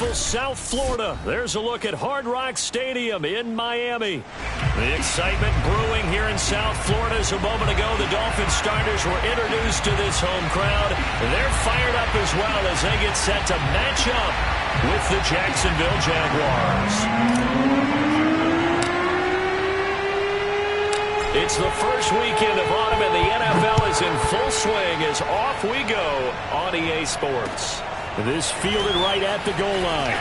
beautiful South Florida. There's a look at Hard Rock Stadium in Miami. The excitement brewing here in South Florida as a moment ago. The Dolphins starters were introduced to this home crowd. They're fired up as well as they get set to match up with the Jacksonville Jaguars. It's the first weekend of autumn, and the NFL is in full swing as off we go on EA Sports. This fielded right at the goal line.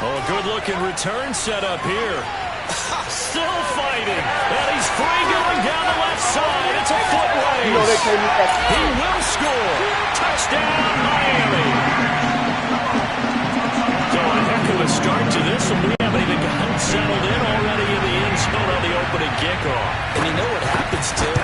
Oh, a good-looking return set up here. Still fighting, and he's free going down the left side. It's a foot race. He will score. Touchdown, Miami. So a heck of a start to this, and we haven't even gotten settled in already in the end zone on the opening kickoff. And you know what happens, too?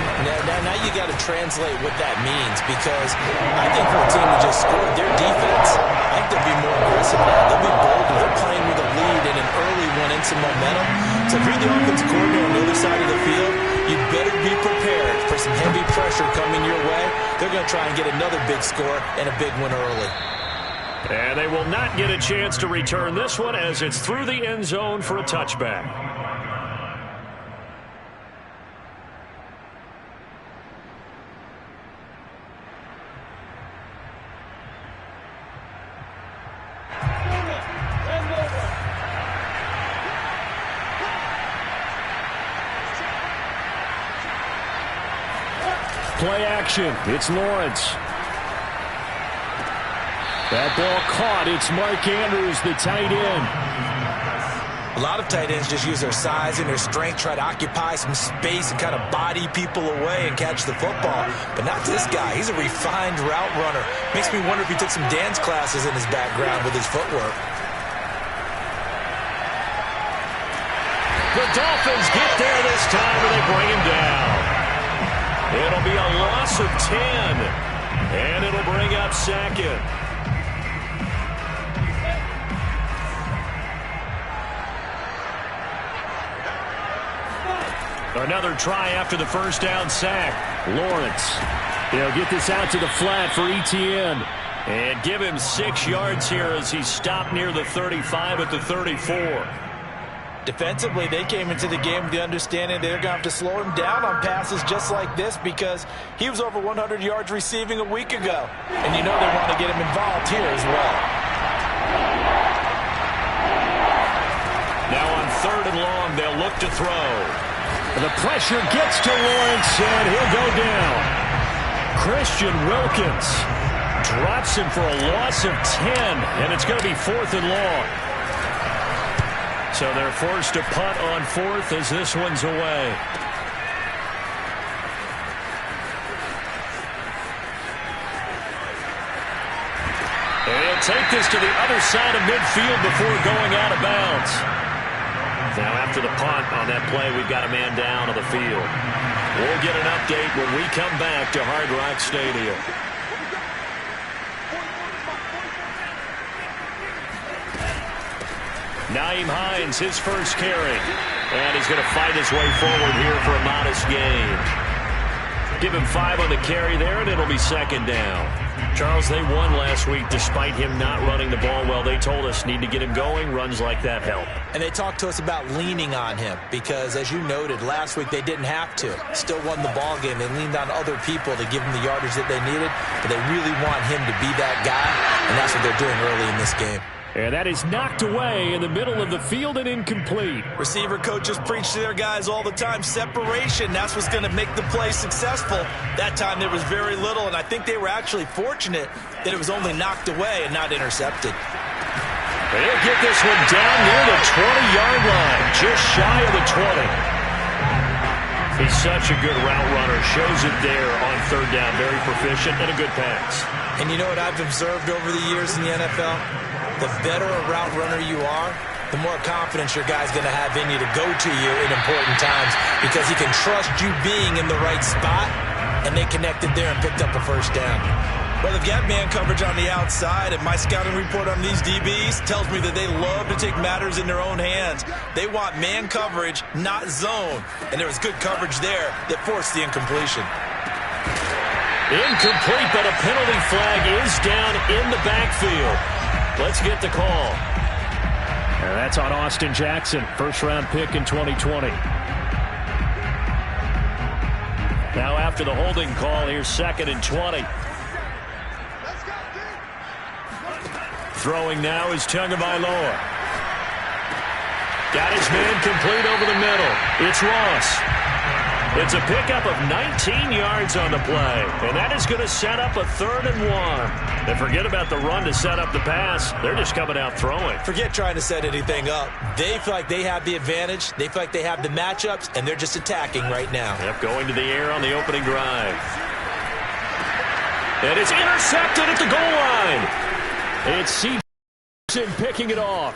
Now you got to translate what that means, because I think for a team that just scored, their defense, I think they'll be more aggressive now. They'll be bolder. They're playing with a lead and an early one and some momentum. So if you're the offensive coordinator on the other side of the field, you better be prepared for some heavy pressure coming your way. They're going to try and get another big score and a big one early. And they will not get a chance to return this one as it's through the end zone for a touchback. Play action. It's Lawrence. That ball caught. It's Mark Andrews, the tight end. A lot of tight ends just use their size and their strength, try to occupy some space and kind of body people away and catch the football. But not this guy. He's a refined route runner. Makes me wonder if he took some dance classes in his background with his footwork. The Dolphins get there this time, and they bring him down. It'll be a loss of 10, and it'll bring up second. Another try after the first down sack. Lawrence. They'll get this out to the flat for Etienne. And give him 6 yards here as he stopped near the 35 at the 34. Defensively, they came into the game with the understanding they're going to have to slow him down on passes just like this because he was over 100 yards receiving a week ago. And you know they want to get him involved here as well. Now on 3rd and long, they'll look to throw. The pressure gets to Lawrence, and he'll go down. Christian Wilkins drops him for a loss of 10, and it's going to be 4th and long. So they're forced to punt on 4th as this one's away. They'll take this to the other side of midfield before going out of bounds. Now after the punt on that play, we've got a man down on the field. We'll get an update when we come back to Hard Rock Stadium. Nyheim Hines, his first carry. And he's going to fight his way forward here for a modest gain. Give him 5 on the carry there, and it'll be 2nd down. Charles, they won last week despite him not running the ball well. They told us need to get him going. Runs like that help. And they talked to us about leaning on him because, as you noted, last week they didn't have to. Still won the ball game. They leaned on other people to give them the yardage that they needed, but they really want him to be that guy, and that's what they're doing early in this game. And that is knocked away in the middle of the field and incomplete. Receiver coaches preach to their guys all the time. Separation, that's what's going to make the play successful. That time there was very little, and I think they were actually fortunate that it was only knocked away and not intercepted. They'll get this one down near the 20-yard line, just shy of the 20. He's such a good route runner. Shows it there on 3rd down. Very proficient and a good pass. And you know what I've observed over the years in the NFL? The better a route runner you are, the more confidence your guy's going to have in you to go to you in important times because he can trust you being in the right spot, and they connected there and picked up a first down. Well, they've got man coverage on the outside, and my scouting report on these DBs tells me that they love to take matters in their own hands. They want man coverage, not zone, and there was good coverage there that forced the incompletion. Incomplete, but a penalty flag is down in the backfield. Let's get the call. And that's on Austin Jackson, first-round pick in 2020. Now after the holding call, here's 2nd and 20. Throwing now is Tagovailoa. Got his man complete over the middle. It's Ross. It's a pickup of 19 yards on the play, and that is going to set up a 3rd and 1. And forget about the run to set up the pass. They're just coming out throwing. Forget trying to set anything up. They feel like they have the advantage. They feel like they have the matchups, and they're just attacking right now. Yep, going to the air on the opening drive. And it's intercepted at the goal line. It's Season picking it off.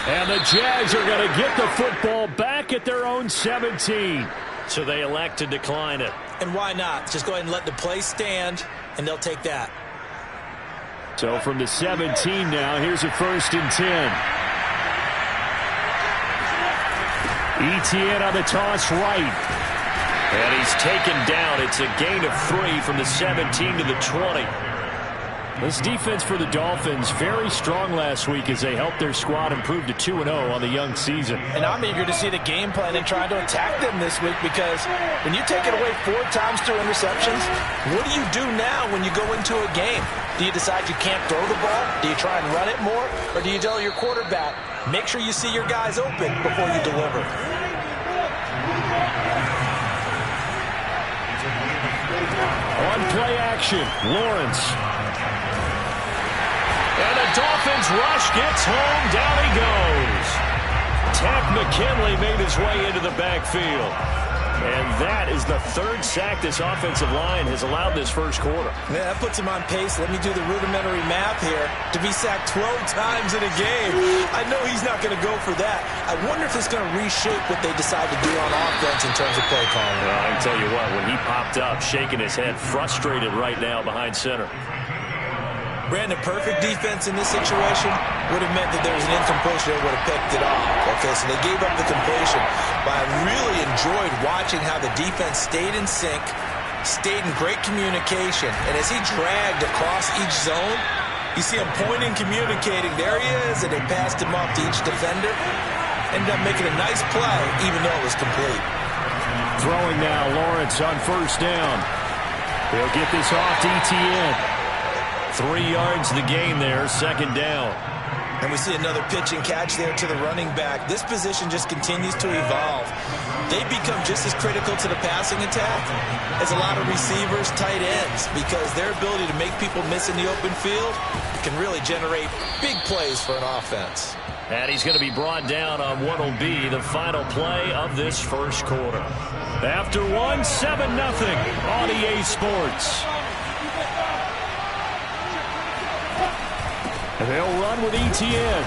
And the Jags are going to get the football back at their own 17. So they elect to decline it. And why not? Just go ahead and let the play stand, and they'll take that. So from the 17 now, here's a 1st and 10. Etienne on the toss right. And he's taken down. It's a gain of 3 from the 17 to the 20. This defense for the Dolphins, very strong last week as they helped their squad improve to 2-0 on the young season. And I'm eager to see the game plan and try to attack them this week, because when you take it away 4 times through interceptions, what do you do now when you go into a game? Do you decide you can't throw the ball? Do you try and run it more? Or do you tell your quarterback, make sure you see your guys open before you deliver? On play action, Lawrence. And the Dolphins rush gets home. Down he goes. Takk McKinley made his way into the backfield. And that is the 3rd sack this offensive line has allowed this first quarter. Yeah, that puts him on pace. Let me do the rudimentary math here. To be sacked 12 times in a game, I know he's not going to go for that. I wonder if it's going to reshape what they decide to do on offense in terms of play calling. Well, I can tell you what, when he popped up, shaking his head, frustrated right now behind center. Brandon, perfect defense in this situation would have meant that there was an incompletion that would have picked it off. Okay, so they gave up the completion. But I really enjoyed watching how the defense stayed in sync, stayed in great communication. And as he dragged across each zone, you see him pointing, communicating. There he is, and they passed him off to each defender. Ended up making a nice play, even though it was complete. Throwing now, Lawrence on 1st down. He'll get this off to Etienne. 3 yards the gain there, 2nd down. And we see another pitch and catch there to the running back. This position just continues to evolve. They become just as critical to the passing attack as a lot of receivers, tight ends, because their ability to make people miss in the open field can really generate big plays for an offense. And he's going to be brought down on what will be the final play of this first quarter. After 1, 7-0 on EA Sports. They'll run with Etienne.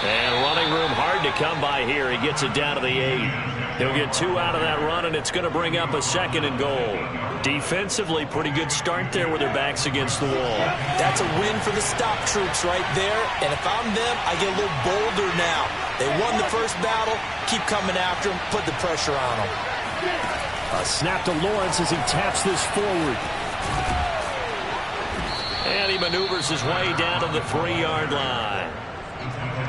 And running room hard to come by here. He gets it down to the 8. He'll get 2 out of that run, and it's going to bring up a 2nd and goal. Defensively, pretty good start there with their backs against the wall. That's a win for the stop troops right there. And if I'm them, I get a little bolder now. They won the first battle. Keep coming after them. Put the pressure on them. A snap to Lawrence as he taps this forward. And he maneuvers his way down to the 3-yard line.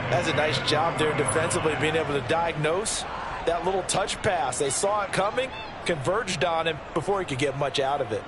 That's a nice job there defensively, being able to diagnose that little touch pass. They saw it coming, converged on him before he could get much out of it.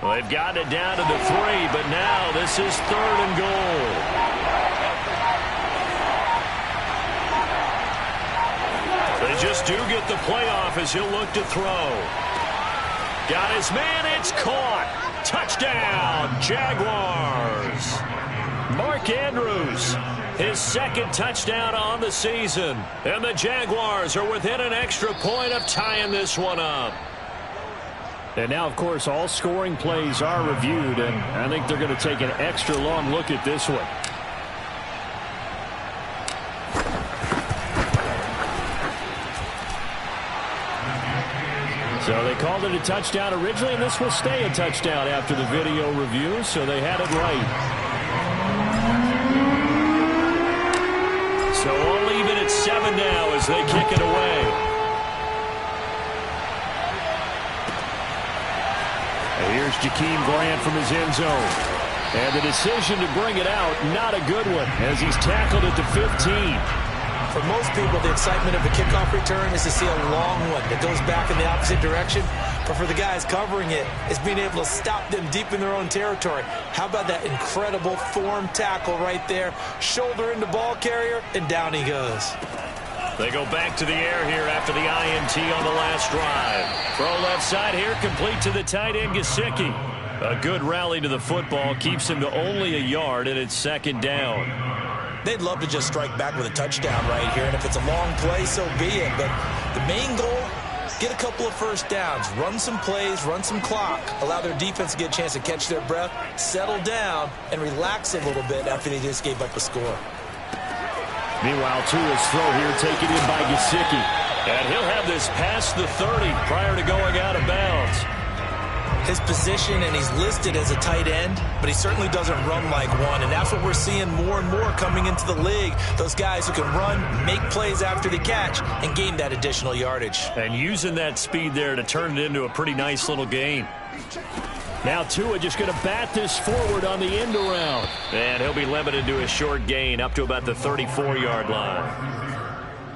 Well, they've gotten it down to the 3, but now this is 3rd and goal. They just do get the playoff as he'll look to throw. Got his man, it's caught. Touchdown, Jaguars. Mark Andrews, his 2nd touchdown on the season. And the Jaguars are within an extra point of tying this one up. And now, of course, all scoring plays are reviewed, and I think they're going to take an extra long look at this one. Well, they called it a touchdown originally, and this will stay a touchdown after the video review, so they had it right. So all even at 7 now as they kick it away. And here's Jakeem Grant from his end zone. And the decision to bring it out, not a good one, as he's tackled at the 15. For most people, the excitement of a kickoff return is to see a long one that goes back in the opposite direction. But for the guys covering it, it's being able to stop them deep in their own territory. How about that incredible form tackle right there? Shoulder into ball carrier, and down he goes. They go back to the air here after the INT on the last drive. Throw left side here, complete to the tight end, Gesicki. A good rally to the football, keeps him to only a yard, and it's 2nd down. They'd love to just strike back with a touchdown right here, and if it's a long play, so be it. But the main goal, get a couple of first downs, run some plays, run some clock, allow their defense to get a chance to catch their breath, settle down, and relax a little bit after they just gave up a score. Meanwhile, Tua's throw here taken in by Gesicki. And he'll have this past the 30 prior to going out of bounds. His position, and he's listed as a tight end, but he certainly doesn't run like one, and that's what we're seeing more and more coming into the league. Those guys who can run, make plays after the catch, and gain that additional yardage. And using that speed there to turn it into a pretty nice little gain. Now Tua just going to bat this forward on the end around. And he'll be limited to a short gain up to about the 34-yard line.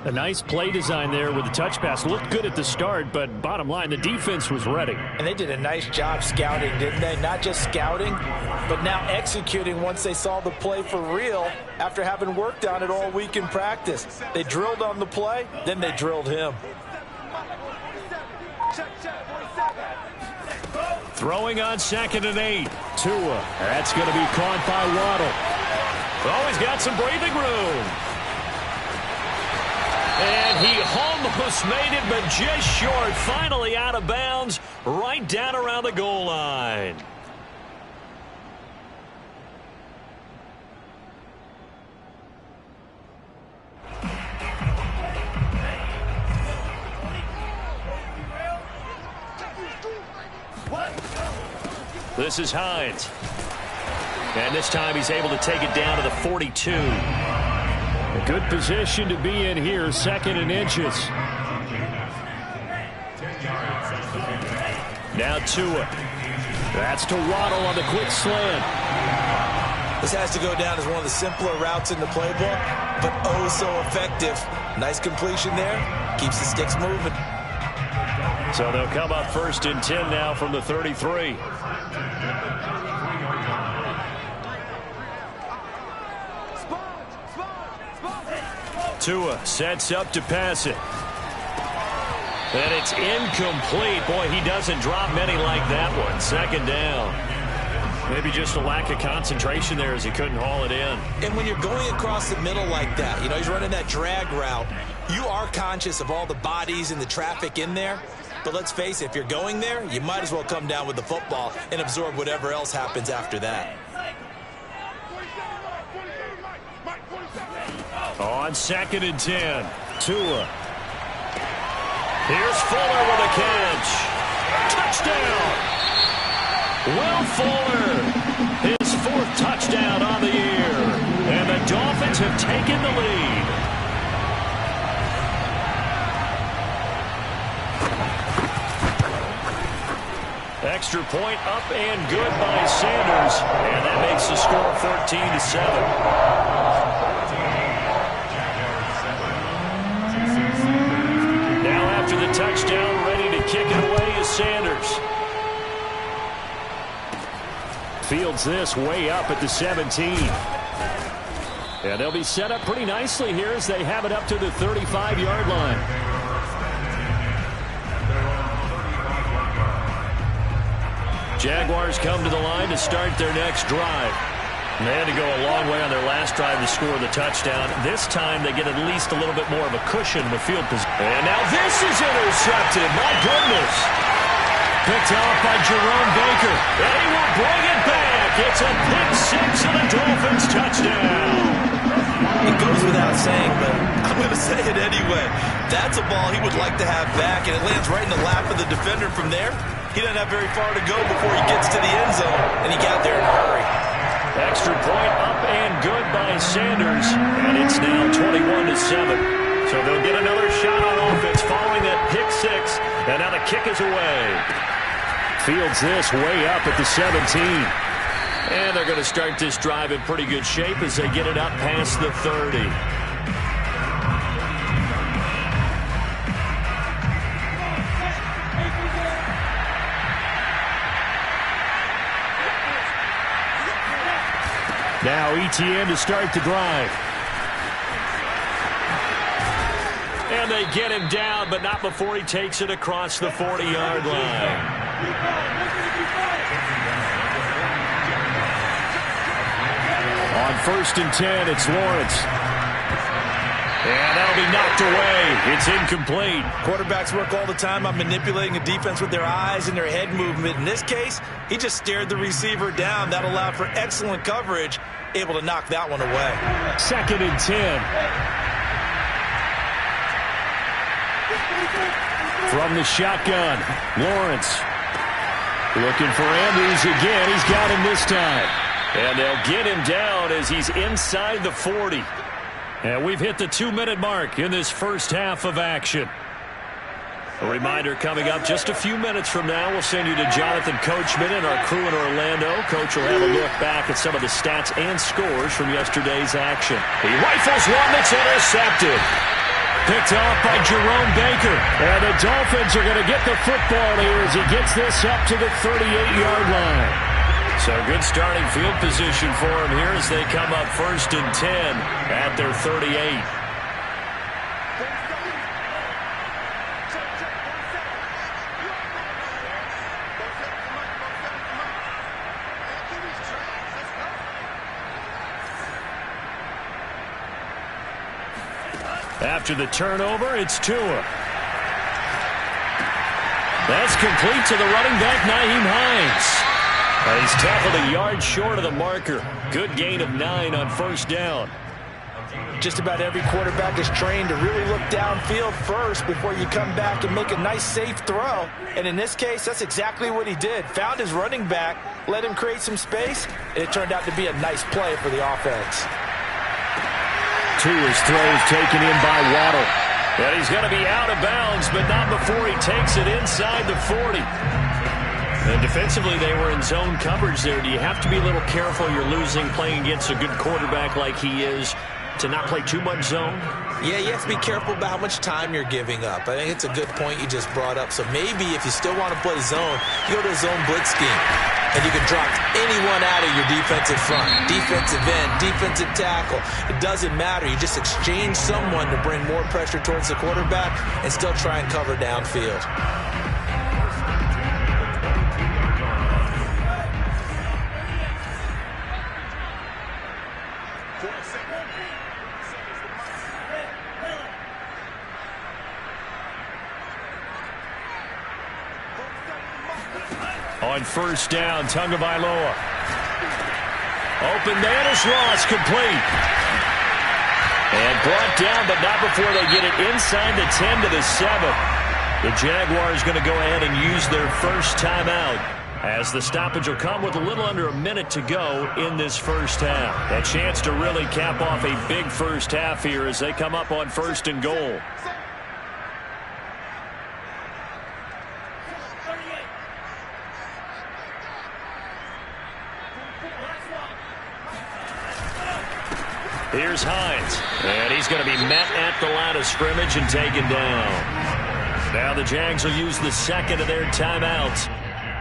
A nice play design there with the touch pass. Looked good at the start, but bottom line, the defense was ready. And they did a nice job scouting, didn't they? Not just scouting, but now executing once they saw the play for real after having worked on it all week in practice. They drilled on the play, then they drilled him. Throwing on 2nd and 8. Tua. That's going to be caught by Waddle. Oh, he's got some breathing room. And he almost made it, but just short. Finally out of bounds, right down around the goal line. This is Hines. And this time he's able to take it down to the 42. A good position to be in here, 2nd and inches. Now Tua. That's to Waddle on the quick slant. This has to go down as one of the simpler routes in the playbook, but oh so effective. Nice completion there. Keeps the sticks moving. So they'll come up 1st and 10 now from the 33. Tua sets up to pass it. And it's incomplete. Boy, he doesn't drop many like that one. 2nd down. Maybe just a lack of concentration there as he couldn't haul it in. And when you're going across the middle like that, you know, he's running that drag route, you are conscious of all the bodies and the traffic in there. But let's face it, if you're going there, you might as well come down with the football and absorb whatever else happens after that. On 2nd and 10, Tua. Here's Fuller with a catch. Touchdown! Will Fuller, his 4th touchdown on the year. And the Dolphins have taken the lead. Extra point up and good by Sanders. And that makes the score 14-7. After the touchdown, ready to kick it away is Sanders. Fields this way up at the 17. And they'll be set up pretty nicely here as they have it up to the 35-yard line. Jaguars come to the line to start their next drive. And they had to go a long way on their last drive to score the touchdown. This time they get at least a little bit more of a cushion with field position. And now this is intercepted. My goodness. Picked off by Jerome Baker. And he will bring it back. It's a pick 6 and a Dolphins touchdown. It goes without saying, but I'm going to say it anyway. That's a ball he would like to have back, and it lands right in the lap of the defender. From there, he doesn't have very far to go before he gets to the end zone, and he got there in a hurry. Extra point up and good by Sanders, and it's now 21-7. So they'll get another shot on offense following that pick six, and now the kick is away. Fields this way up at the 17. And they're going to start this drive in pretty good shape as they get it up past the 30. Now ETN to start the drive. And they get him down, but not before he takes it across the 40-yard line. On 1st and 10, it's Lawrence. And that'll be knocked away. It's incomplete. Quarterbacks work all the time on manipulating a defense with their eyes and their head movement. In this case, he just stared the receiver down. That allowed for excellent coverage, able to knock that one away. 2nd and 10. From the shotgun, Lawrence looking for Andrews again. He's got him this time. And they'll get him down as he's inside the 40. And we've hit the 2-minute mark in this first half of action. A reminder coming up just a few minutes from now. We'll send you to Jonathan Coachman and our crew in Orlando. Coach will have a look back at some of the stats and scores from yesterday's action. He rifles one that's intercepted. Picked off by Jerome Baker. And the Dolphins are going to get the football here as he gets this up to the 38-yard line. So good starting field position for him here as they come up 1st and 10 at their 38. After the turnover, it's Tua. That's complete to the running back, Nyheim Hines. He's tackled a yard short of the marker. Good gain of 9 on 1st down. Just about every quarterback is trained to really look downfield first before you come back and make a nice, safe throw. And in this case, that's exactly what he did. Found his running back, let him create some space, and it turned out to be a nice play for the offense. Tua's throws taken in by Waddle. And he's going to be out of bounds, but not before he takes it inside the 40. And defensively, they were in zone coverage there. Do you have to be a little careful? You're losing playing against a good quarterback like he is to not play too much zone? Yeah, you have to be careful about how much time you're giving up. I think it's a good point you just brought up. So maybe if you still want to play zone, you go to a zone blitz scheme. And you can drop anyone out of your defensive front. Defensive end, defensive tackle. It doesn't matter. You just exchange someone to bring more pressure towards the quarterback and still try and cover downfield. On 1st down, Tagovailoa. Open man is Ross, complete. And brought down, but not before they get it inside the 10 to the 7. The Jaguars going to go ahead and use their first timeout as the stoppage will come with a little under a minute to go in this first half. A chance to really cap off a big first half here as they come up on 1st and goal. Here's Hines, and he's going to be met at the line of scrimmage and taken down. Now the Jags will use the second of their timeouts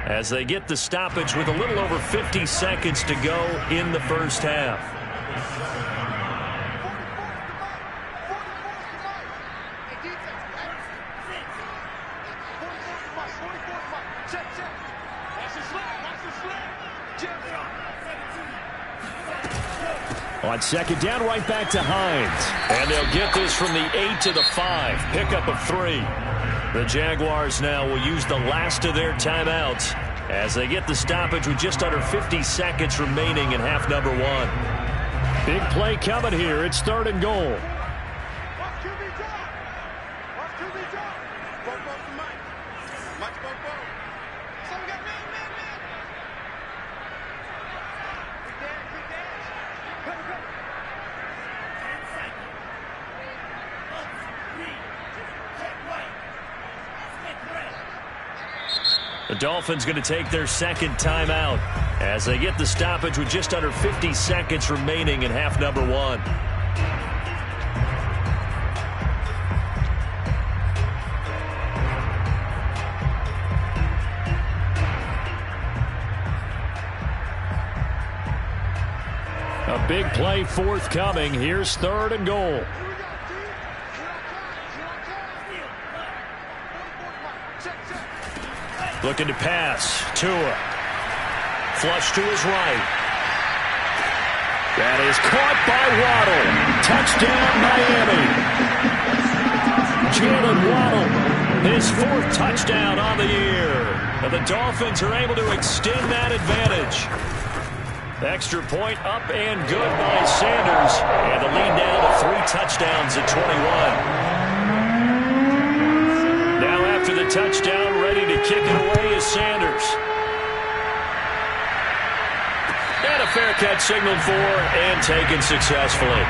as they get the stoppage with a little over 50 seconds to go in the first half. On 2nd down, right back to Hines. And they'll get this from the 8 to the 5. Pickup of 3. The Jaguars now will use the last of their timeouts as they get the stoppage with just under 50 seconds remaining in half number 1. Big play coming here. It's 3rd and goal. The Dolphins going to take their 2nd timeout as they get the stoppage with just under 50 seconds remaining in half number 1. A big play forthcoming. Here's 3rd and goal. Looking to pass. Tua. Flush to his right. That is caught by Waddle. Touchdown, Miami. Jalen Waddle, his 4th touchdown on the year. And the Dolphins are able to extend that advantage. Extra point up and good by Sanders. And the lead down to 3 touchdowns at 21. Now after the touchdown, ready to kick it away is Sanders. And a fair catch signaled for and taken successfully.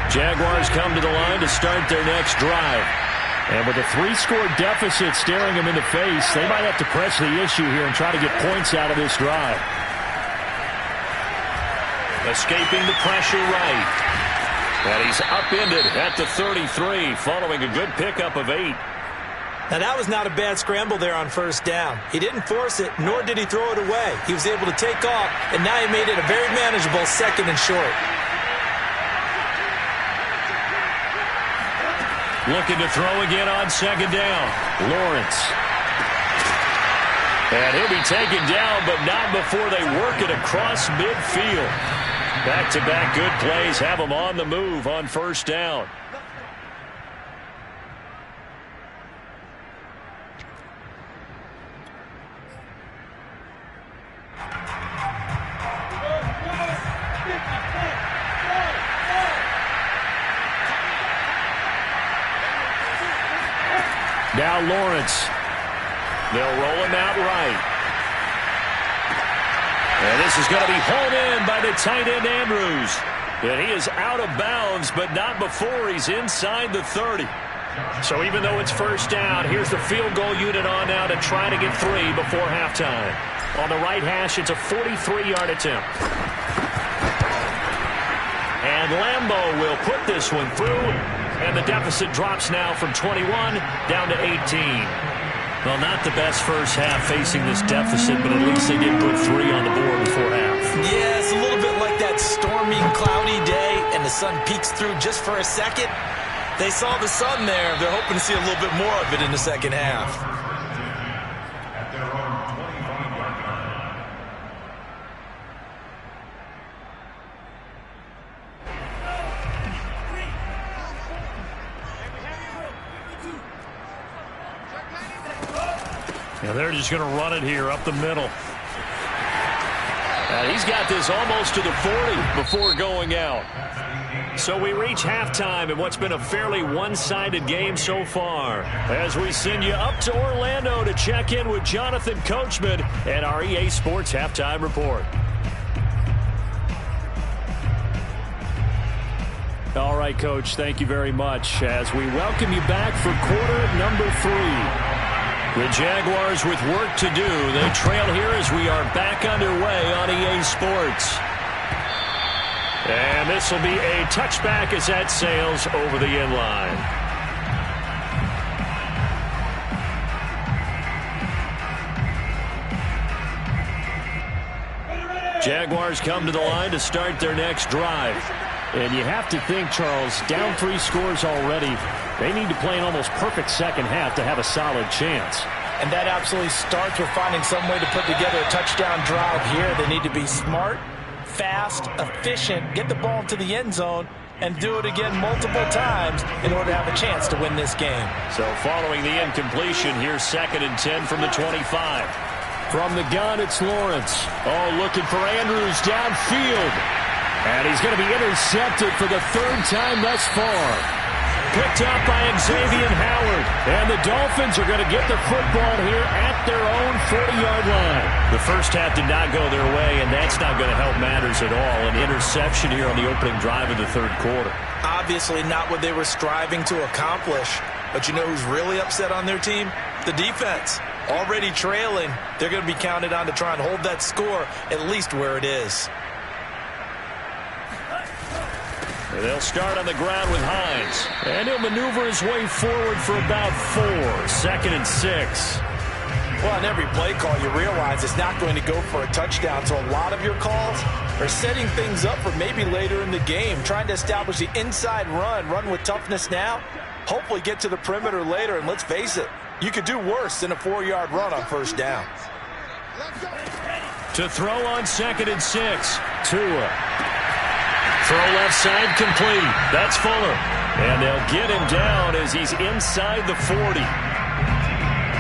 Jaguars come to the line to start their next drive. And with a 3-score deficit staring them in the face, they might have to press the issue here and try to get points out of this drive. Escaping the pressure right. And he's upended at the 33 following a good pickup of 8. Now that was not a bad scramble there on 1st down. He didn't force it, nor did he throw it away. He was able to take off, and now he made it a very manageable 2nd and short. Looking to throw again on 2nd down. Lawrence. And he'll be taken down, but not before they work it across midfield. Back-to-back good plays have him on the move on 1st down. Now Lawrence. They'll roll him out right. And this is going to be hauled in by the tight end Andrews. And he is out of bounds, but not before he's inside the 30. So even though it's 1st down, here's the field goal unit on now to try to get 3 before halftime. On the right hash, it's a 43-yard attempt. And Lambeau will put this one through. And the deficit drops now from 21 down to 18. Well, not the best first half facing this deficit, but at least they did put 3 on the board before half. Yeah, it's a little bit like that stormy, cloudy day, and the sun peeks through just for a second. They saw the sun there. They're hoping to see a little bit more of it in the 2nd half. And they're just going to run it here up the middle. And he's got this almost to the 40 before going out. So we reach halftime in what's been a fairly one-sided game so far. As we send you up to Orlando to check in with Jonathan Coachman and our EA Sports Halftime Report. All right, Coach, thank you very much as we welcome you back for quarter number 3. The Jaguars with work to do. They trail here as we are back underway on EA Sports. And this will be a touchback as that sails over the end line. Jaguars come to the line to start their next drive. And you have to think, Charles, down 3 scores already. They need to play an almost perfect 2nd half to have a solid chance. And that absolutely starts with finding some way to put together a touchdown drive here. They need to be smart, fast, efficient, get the ball to the end zone, and do it again multiple times in order to have a chance to win this game. So following the incompletion, here's 2nd and 10 from the 25. From the gun, it's Lawrence. Oh, looking for Andrews downfield. And he's going to be intercepted for the 3rd time thus far. Picked up by Xavier Howard. And the Dolphins are going to get the football here at their own 40-yard line. The first half did not go their way, and that's not going to help matters at all. An interception here on the opening drive of the 3rd quarter. Obviously not what they were striving to accomplish. But you know who's really upset on their team? The defense. Already trailing, they're going to be counted on to try and hold that score at least where it is. They'll start on the ground with Hines. And he'll maneuver his way forward for about 4. 2nd and 6. Well, on every play call, you realize it's not going to go for a touchdown. So a lot of your calls are setting things up for maybe later in the game, trying to establish the inside run with toughness now, hopefully get to the perimeter later. And let's face it, you could do worse than a 4-yard run on 1st down. To throw on 2nd and 6. Tua. Throw left side complete. That's Fuller. And they'll get him down as he's inside the 40.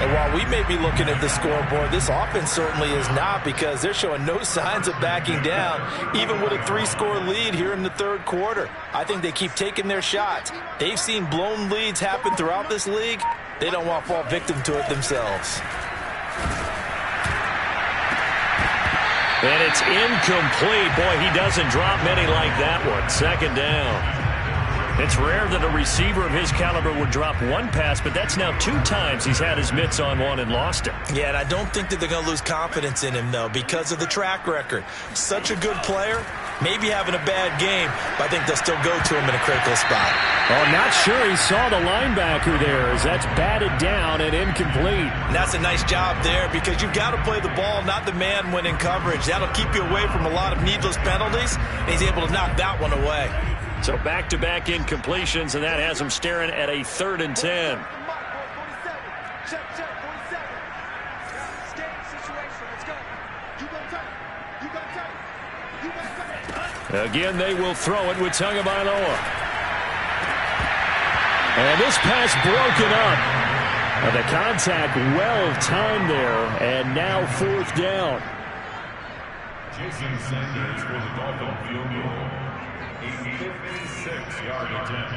And while we may be looking at the scoreboard, this offense certainly is not, because they're showing no signs of backing down, even with a 3-score lead here in the 3rd quarter. I think they keep taking their shots. They've seen blown leads happen throughout this league. They don't want to fall victim to it themselves. And it's incomplete. Boy, he doesn't drop many like that one. 2nd down. It's rare that a receiver of his caliber would drop one pass, but that's now 2 times he's had his mitts on one and lost it. Yeah, and I don't think that they're going to lose confidence in him, though, because of the track record. Such a good player, maybe having a bad game, but I think they'll still go to him in a critical spot. Oh, not sure he saw the linebacker there, as that's batted down and incomplete. And that's a nice job there, because you've got to play the ball, not the man when in coverage. That'll keep you away from a lot of needless penalties, and he's able to knock that one away. So back-to-back incompletions, and that has him staring at a 3rd and 10. Again, they will throw it with Tagovailoa. And this pass broken up. And the contact well-timed there, and now 4th down. Jason Sanders for the Dolphin field goal. A 56-yard attempt.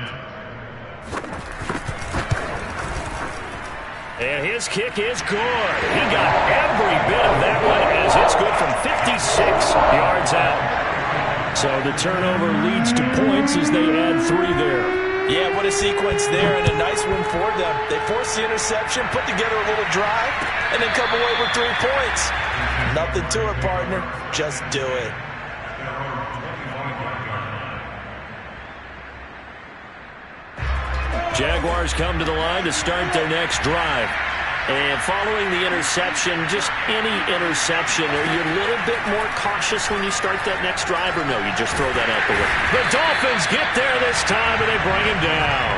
And his kick is good. He got every bit of that one as it's good from 56 yards out. So the turnover leads to points as they add 3 there. Yeah, what a sequence there, and a nice one for them. They forced the interception, put together a little drive, and then come away with 3 points. Nothing to it, partner. Just do it. Jaguars come to the line to start their next drive. And following the interception, just any interception, are you a little bit more cautious when you start that next drive, or no, you just throw that out the way? The Dolphins get there this time, and they bring him down.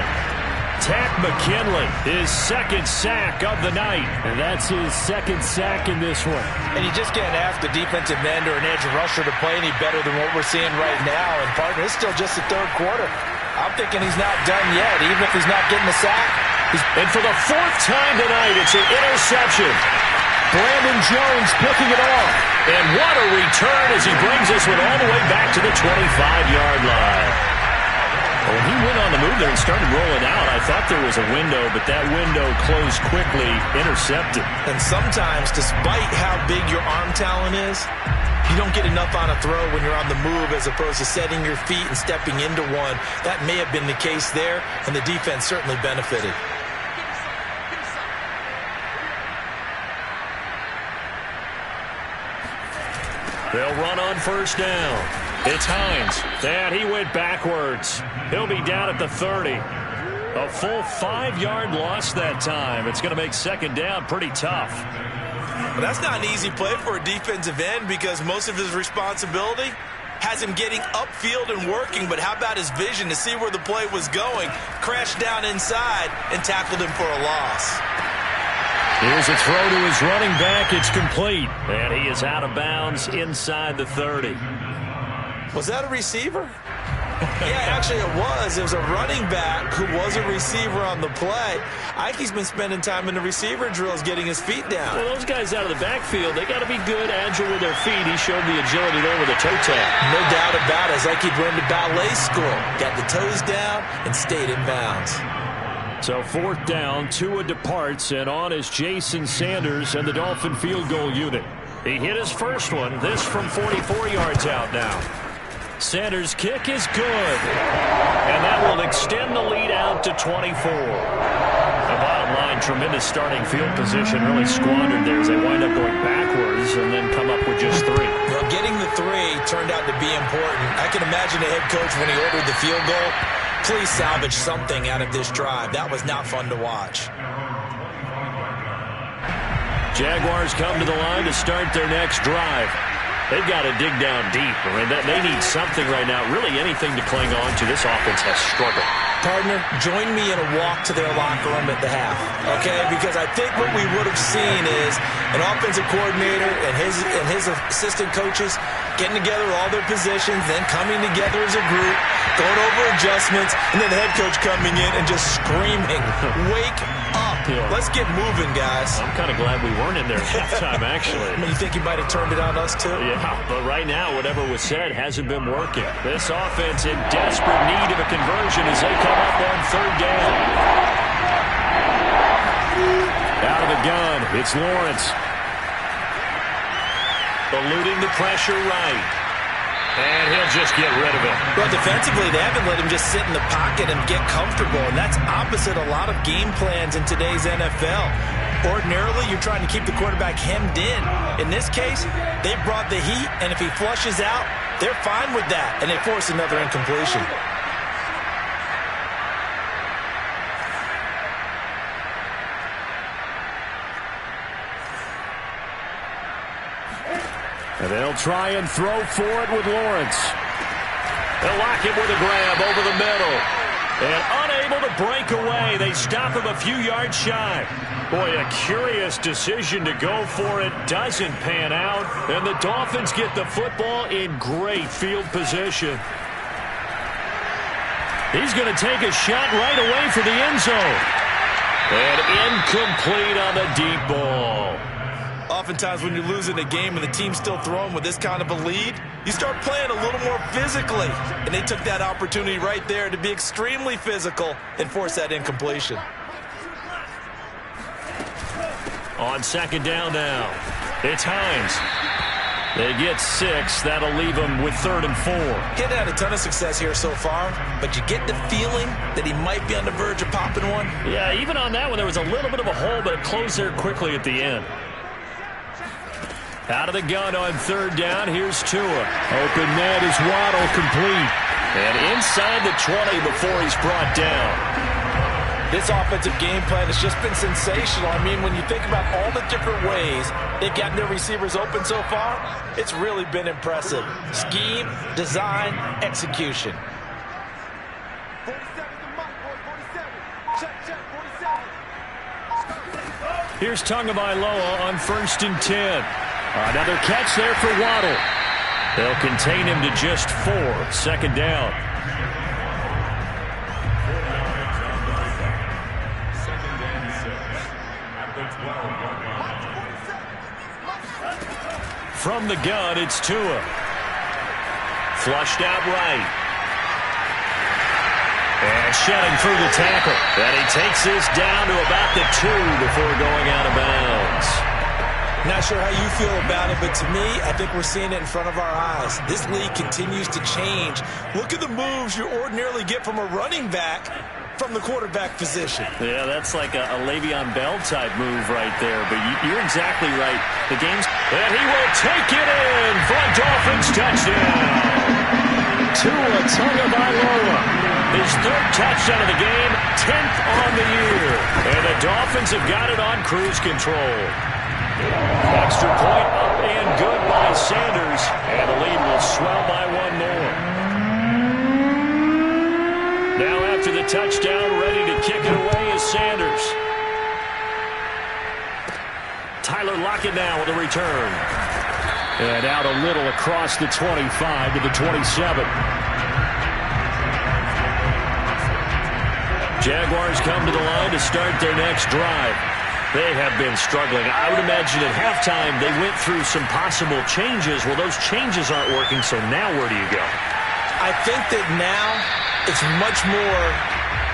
Takk McKinley, his 2nd sack of the night. And that's his 2nd sack in this one. And you just can't ask the defensive end or an edge rusher to play any better than what we're seeing right now. And, partner, it's still just the 3rd quarter. I'm thinking he's not done yet, even if he's not getting the sack. And for the 4th time tonight, it's an interception. Brandon Jones picking it off. And what a return as he brings this one all the way back to the 25-yard line. When he went on the move there and started rolling out, I thought there was a window, but that window closed quickly, intercepted. And sometimes, despite how big your arm talent is, you don't get enough on a throw when you're on the move as opposed to setting your feet and stepping into one. That may have been the case there, and the defense certainly benefited. They'll run on 1st down. It's Hines. And he went backwards. He'll be down at the 30. A full 5-yard loss that time. It's going to make 2nd down pretty tough. But that's not an easy play for a defensive end, because most of his responsibility has him getting upfield and working. But how about his vision to see where the play was going? Crashed down inside and tackled him for a loss. Here's a throw to his running back. It's complete. And he is out of bounds inside the 30. Was that a receiver? Yeah, actually it was. It was a running back who was a receiver on the play. Ike's been spending time in the receiver drills getting his feet down. Well, those guys out of the backfield, they got to be good, agile with their feet. He showed the agility there with a toe tap. No doubt about it. It's like he'd went to ballet school. Got the toes down and stayed in bounds. So 4th down, Tua departs, and on is Jason Sanders and the Dolphin field goal unit. He hit his first one, this from 44 yards out now. Sanders' kick is good, and that will extend the lead out to 24. The bottom line, tremendous starting field position, really squandered there as they wind up going backwards and then come up with just 3. Well, getting the 3 turned out to be important. I can imagine the head coach when he ordered the field goal, please salvage something out of this drive. That was not fun to watch. Jaguars come to the line to start their next drive. They've got to dig down deep. I mean, they need something right now, really anything to cling on to. This offense has struggled. Partner, join me in a walk to their locker room at the half, okay? Because I think what we would have seen is an offensive coordinator and his assistant coaches getting together all their positions, then coming together as a group, going over adjustments, and then the head coach coming in and just screaming, wake up. Yeah. Let's get moving, guys. I'm kind of glad we weren't in there at halftime, actually. I mean, you think you might have turned it on us, too? Yeah, but right now, whatever was said hasn't been working. This offense in desperate need of a conversion as they come up on 3rd down. Out of the gun, it's Lawrence. Eluding the pressure right. And he'll just get rid of it. Well, defensively, they haven't let him just sit in the pocket and get comfortable, and that's opposite a lot of game plans in today's NFL. Ordinarily, you're trying to keep the quarterback hemmed in. In this case, they brought the heat, and if he flushes out, they're fine with that, and they force another incompletion. And they'll try and throw for it with Lawrence. They'll lock him with a grab over the middle. And unable to break away. They stop him a few yards shy. Boy, a curious decision to go for it. Doesn't pan out. And the Dolphins get the football in great field position. He's going to take a shot right away for the end zone. And incomplete on the deep ball. Oftentimes when you're losing a game and the team's still throwing with this kind of a lead, you start playing a little more physically. And they took that opportunity right there to be extremely physical and force that incompletion. On 2nd down now, it's Hines. They get 6. That'll leave them with 3rd and 4. He's had a ton of success here so far, but you get the feeling that he might be on the verge of popping one. Yeah, even on that one, there was a little bit of a hole, but it closed there quickly at the end. Out of the gun on 3rd down, here's Tua. Open net is Waddle, complete. And inside the 20 before he's brought down. This offensive game plan has just been sensational. I mean, when you think about all the different ways they've gotten their receivers open so far, it's really been impressive. Scheme, design, execution. 47 to Mike, boy, 47. Check, 47. Here's Tagovailoa on 1st and 10. Another catch there for Waddle. They'll contain him to just 4. 2nd down. From the gun, it's Tua. Flushed out right. And shedding through the tackle. And he takes this down to about the 2 before going out of bounds. Not sure how you feel about it, but to me, I think we're seeing it in front of our eyes. This league continues to change. Look at the moves you ordinarily get from a running back from the quarterback position. Yeah, that's like a Le'Veon Bell type move right there. But you're exactly right. The game's... And he will take it in for a Dolphins touchdown. Tua Tagovailoa. His 3rd touchdown of the game, 10th on the year. And the Dolphins have got it on cruise control. Extra point up and good by Sanders. And the lead will swell by 1 more. Now after the touchdown, ready to kick it away is Sanders. Tyler Lockett now with a return. And out a little across the 25 to the 27. Jaguars come to the line to start their next drive. They have been struggling. I would imagine at halftime they went through some possible changes. Well, those changes aren't working, so now where do you go? I think that now it's much more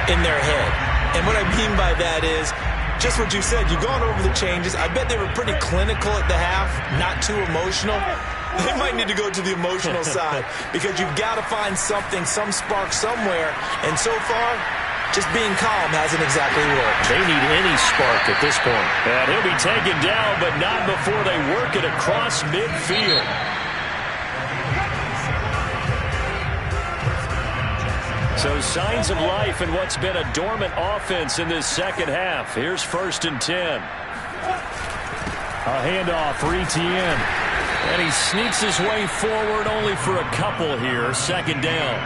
in their head. And what I mean by that is just what you said. You've gone over the changes. I bet they were pretty clinical at the half, not too emotional. They might need to go to the emotional side because you've got to find something, some spark somewhere. And so far, just being calm hasn't exactly worked. They need any spark at this point. And he'll be taken down, but not before they work it across midfield. So signs of life in what's been a dormant offense in this second half. Here's 1st and 10. A handoff for Etienne. And he sneaks his way forward only for a couple here. 2nd down.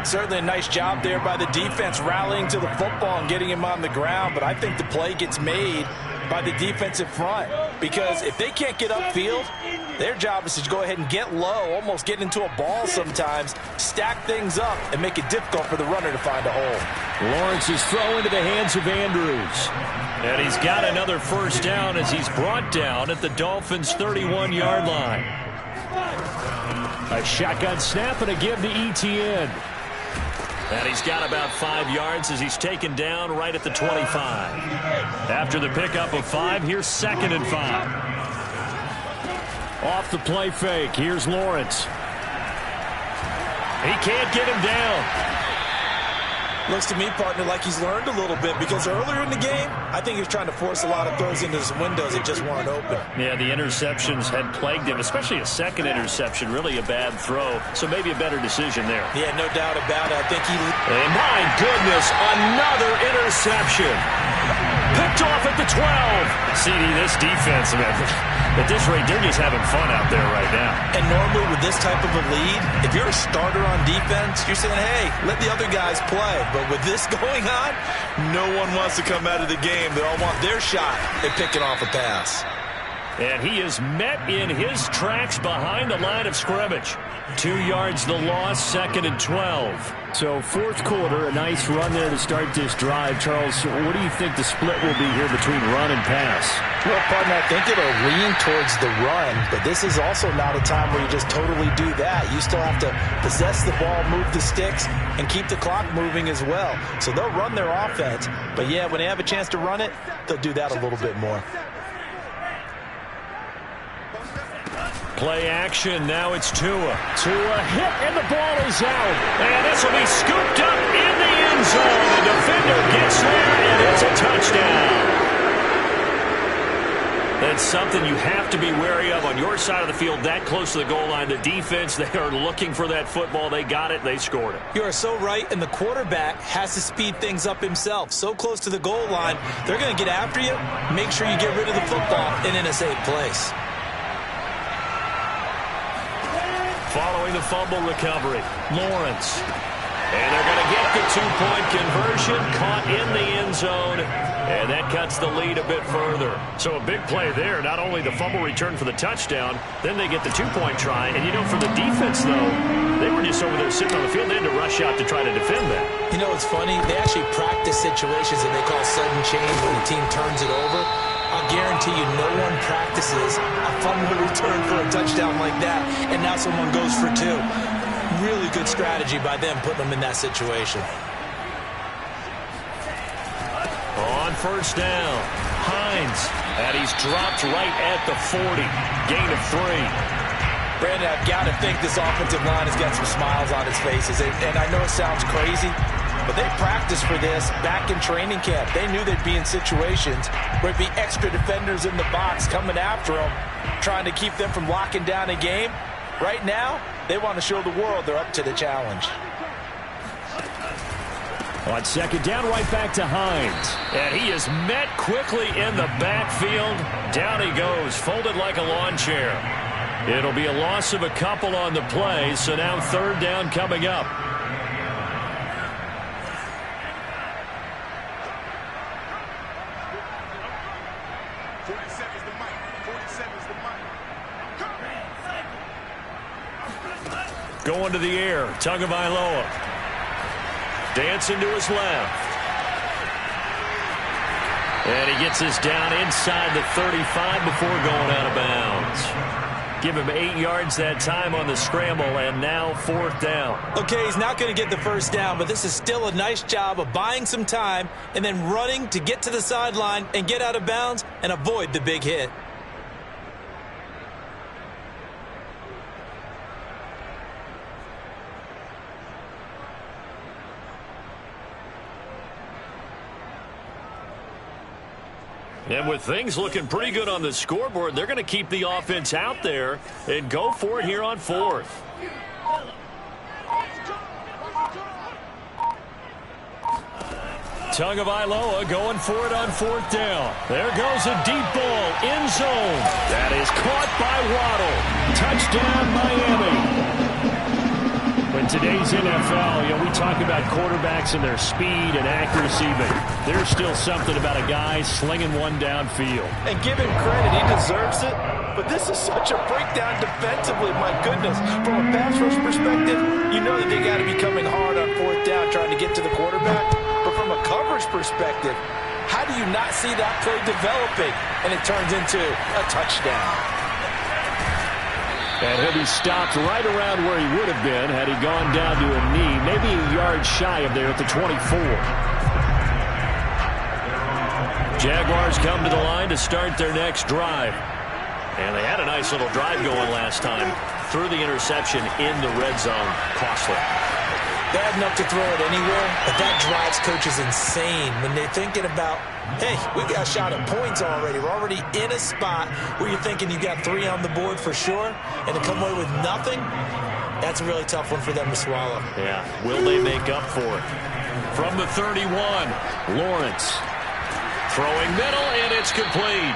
Certainly a nice job there by the defense rallying to the football and getting him on the ground. But I think the play gets made by the defensive front. Because if they can't get upfield, their job is to go ahead and get low, almost get into a ball sometimes, stack things up, and make it difficult for the runner to find a hole. Lawrence's throw into the hands of Andrews. And he's got another 1st down as he's brought down at the Dolphins' 31-yard line. A shotgun snap and a give to Etienne. And he's got about 5 yards as he's taken down right at the 25. After the pickup of 5, here's 2nd and 5. Off the play fake, here's Lawrence. He can't get him down. Looks to me, partner, like he's learned a little bit because earlier in the game, I think he was trying to force a lot of throws into his windows that just weren't open. Yeah, the interceptions had plagued him, especially a second interception, really a bad throw. So maybe a better decision there. Yeah, no doubt about it. I think he... And my goodness, another interception. Picked off at the 12. CD, this defense, man, at this rate, they're just having fun out there right now. And normally with this type of a lead, if you're a starter on defense, you're saying, hey, let the other guys play. But with this going on, no one wants to come out of the game. They all want their shot at picking off a pass. And he is met in his tracks behind the line of scrimmage. 2 yards the loss, 2nd and 12. So 4th quarter, a nice run there to start this drive. Charles, what do you think the split will be here between run and pass? Well, partner, I think it'll lean towards the run, but this is also not a time where you just totally do that. You still have to possess the ball, move the sticks, and keep the clock moving as well. So they'll run their offense, but yeah, when they have a chance to run it, they'll do that a little bit more. Play action, now it's Tua. Tua hit, and the ball is out. And this will be scooped up in the end zone. The defender gets there, and it's a touchdown. That's something you have to be wary of on your side of the field, that close to the goal line. The defense, they are looking for that football. They got it, they scored it. You are so right, and the quarterback has to speed things up himself. So close to the goal line, they're going to get after you. Make sure you get rid of the football and in a safe place. Following the fumble recovery, Lawrence. And they're going to get the 2-point conversion, caught in the end zone, and that cuts the lead a bit further. So a big play there, not only the fumble return for the touchdown, then they get the 2-point try. And, you know, for the defense, though, they were just over there sitting on the field. They had to rush out to try to defend that. You know, it's funny. They actually practice situations that they call sudden change when the team turns it over. I'll guarantee you no one practices a fumble return for a touchdown like that, and now someone goes for 2. Really good strategy by them putting them in that situation. On 1st down, Hines, and he's dropped right at the 40. Gain of 3. Brandon, I've got to think this offensive line has got some smiles on its faces, and I know it sounds crazy, but they practiced for this back in training camp. They knew they'd be in situations where it'd be extra defenders in the box coming after them, trying to keep them from locking down a game. Right now, they want to show the world they're up to the challenge. On 2nd down, right back to Hines. And he is met quickly in the backfield. Down he goes, folded like a lawn chair. It'll be a loss of a couple on the play, so now 3rd down coming up. Going to the air, Tagovailoa. Dancing to his left. And he gets this down inside the 35 before going out of bounds. Give him 8 yards that time on the scramble, and now 4th down. Okay, he's not going to get the first down, but this is still a nice job of buying some time and then running to get to the sideline and get out of bounds and avoid the big hit. And with things looking pretty good on the scoreboard, they're going to keep the offense out there and go for it here on 4th. Tagovailoa going for it on 4th down. There goes a deep ball, end zone. That is caught by Waddle. Touchdown, Miami. In today's NFL, we talk about quarterbacks and their speed and accuracy, but there's still something about a guy slinging one downfield. And give him credit, he deserves it. But this is such a breakdown defensively, my goodness. From a pass rush perspective, you know that they got to be coming hard on 4th down trying to get to the quarterback. But from a coverage perspective, how do you not see that play developing? And it turns into a touchdown. And he'll be stopped right around where he would have been had he gone down to a knee, maybe a yard shy of there at the 24. Jaguars come to the line to start their next drive. And they had a nice little drive going last time. Threw the interception in the red zone. Costly. They had enough to throw it anywhere, but that drives coaches insane when they're thinking about, hey, we got a shot at points already. We're already in a spot where you're thinking you got 3 on the board for sure, and to come away with nothing, that's a really tough one for them to swallow. Yeah, will they make up for it? From the 31, Lawrence. Throwing middle, and it's complete.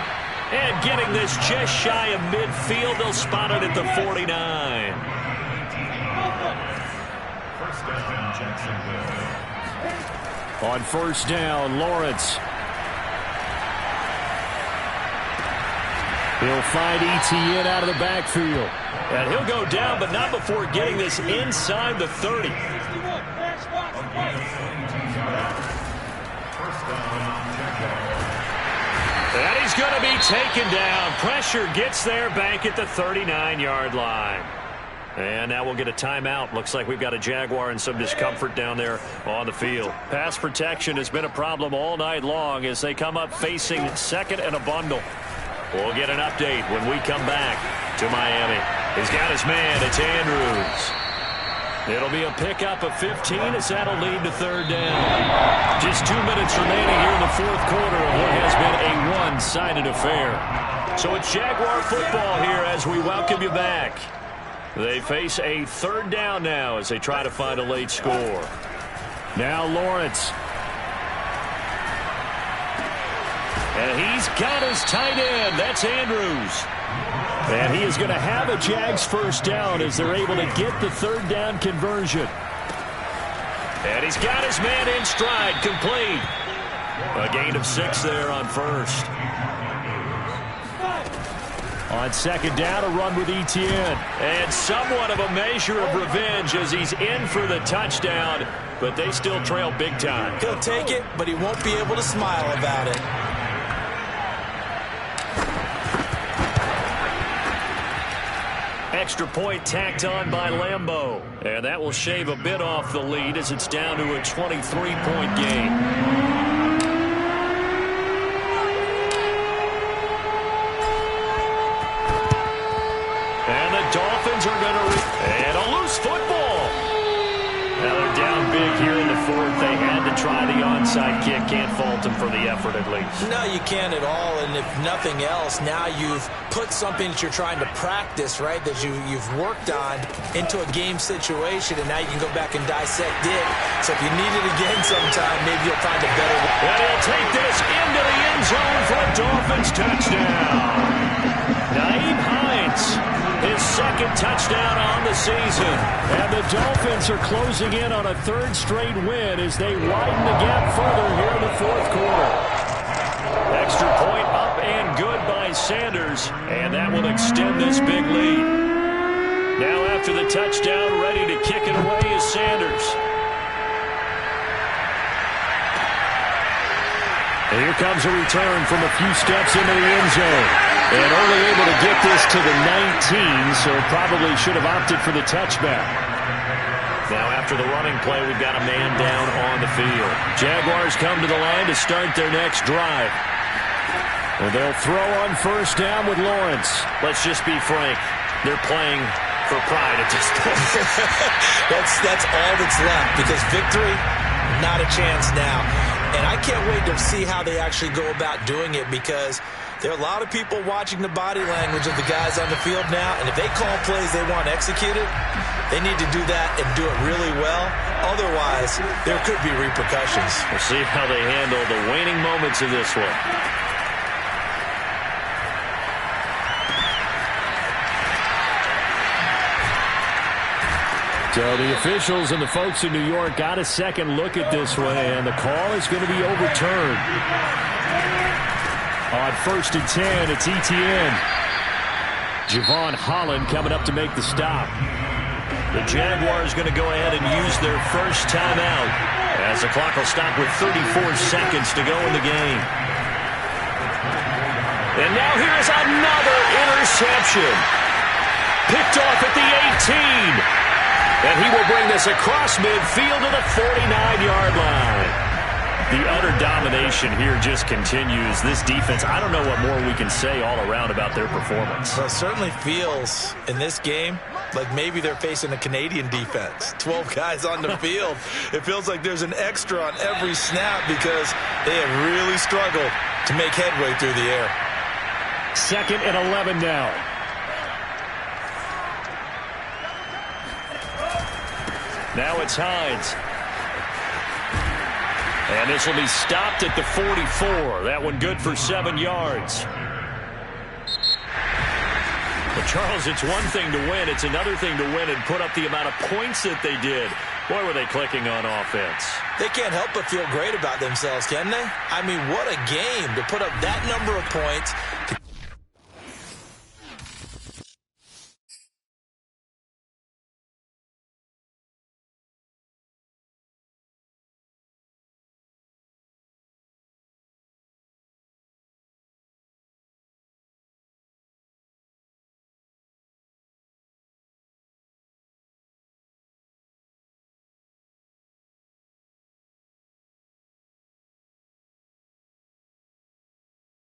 And getting this just shy of midfield, they'll spot it at the 49. On 1st down, Lawrence. He'll find Etienne out of the backfield. And he'll go down, but not before getting this inside the 30. And he's going to be taken down. Pressure gets there back at the 39-yard line. And now we'll get a timeout. Looks like we've got a Jaguar and some discomfort down there on the field. Pass protection has been a problem all night long as they come up facing 2nd and a bundle. We'll get an update when we come back to Miami. He's got his man. It's Andrews. It'll be a pickup of 15 as that'll lead to 3rd down. Just 2 minutes remaining here in the 4th quarter of what has been a one-sided affair. So it's Jaguar football here as we welcome you back. They face a 3rd down now as they try to find a late score. Now Lawrence. And he's got his tight end. That's Andrews. And he is going to have a Jags 1st down as they're able to get the 3rd down conversion. And he's got his man in stride, complete. A gain of 6 there on 1st. On 2nd down, a run with Etienne. And somewhat of a measure of revenge as he's in for the touchdown, but they still trail big time. He'll take it, but he won't be able to smile about it. Extra point tacked on by Lambeau. And that will shave a bit off the lead as it's down to a 23-point game. Dolphins are going to and a loose football. Now they're down big here in the 4th. They had to try the onside kick. Can't fault them for the effort at least. No, you can't at all. And if nothing else, now you've put something that you're trying to practice, right, that you've worked on into a game situation, and now you can go back and dissect it. So if you need it again sometime, maybe you'll find a better way. And he'll take this into the end zone for a Dolphins touchdown. Nyheim Hines. His 2nd touchdown on the season. And the Dolphins are closing in on a 3rd straight win as they widen the gap further here in the 4th quarter. Extra point up and good by Sanders. And that will extend this big lead. Now after the touchdown, ready to kick it away is Sanders. And here comes a return from a few steps into the end zone. And only able to get this to the 19, so probably should have opted for the touchback. Now after the running play, we've got a man down on the field. Jaguars come to the line to start their next drive. And they'll throw on first down with Lawrence. Let's just be frank. They're playing for pride at this point. That's all that's left, because victory, not a chance now. And I can't wait to see how they actually go about doing it, because there are a lot of people watching the body language of the guys on the field now, and if they call plays they want executed, they need to do that and do it really well. Otherwise, there could be repercussions. We'll see how they handle the waning moments of this one. So the officials and the folks in New York got a second look at this one, and the call is going to be overturned. On 1st and 10, it's Etienne. Javon Holland coming up to make the stop. The Jaguars going to go ahead and use their first timeout as the clock will stop with 34 seconds to go in the game. And now here's another interception. Picked off at the 18. And he will bring this across midfield to the 49-yard line. The utter domination here just continues. This defense, I don't know what more we can say all around about their performance. Well, it certainly feels in this game like maybe they're facing a Canadian defense. 12 guys on the field. It feels like there's an extra on every snap because they have really struggled to make headway through the air. 2nd and 11 now. Now it's Hines. And this will be stopped at the 44. That one good for 7 yards. But Charles, it's one thing to win. It's another thing to win and put up the amount of points that they did. Boy, were they clicking on offense. They can't help but feel great about themselves, can they? I mean, what a game to put up that number of points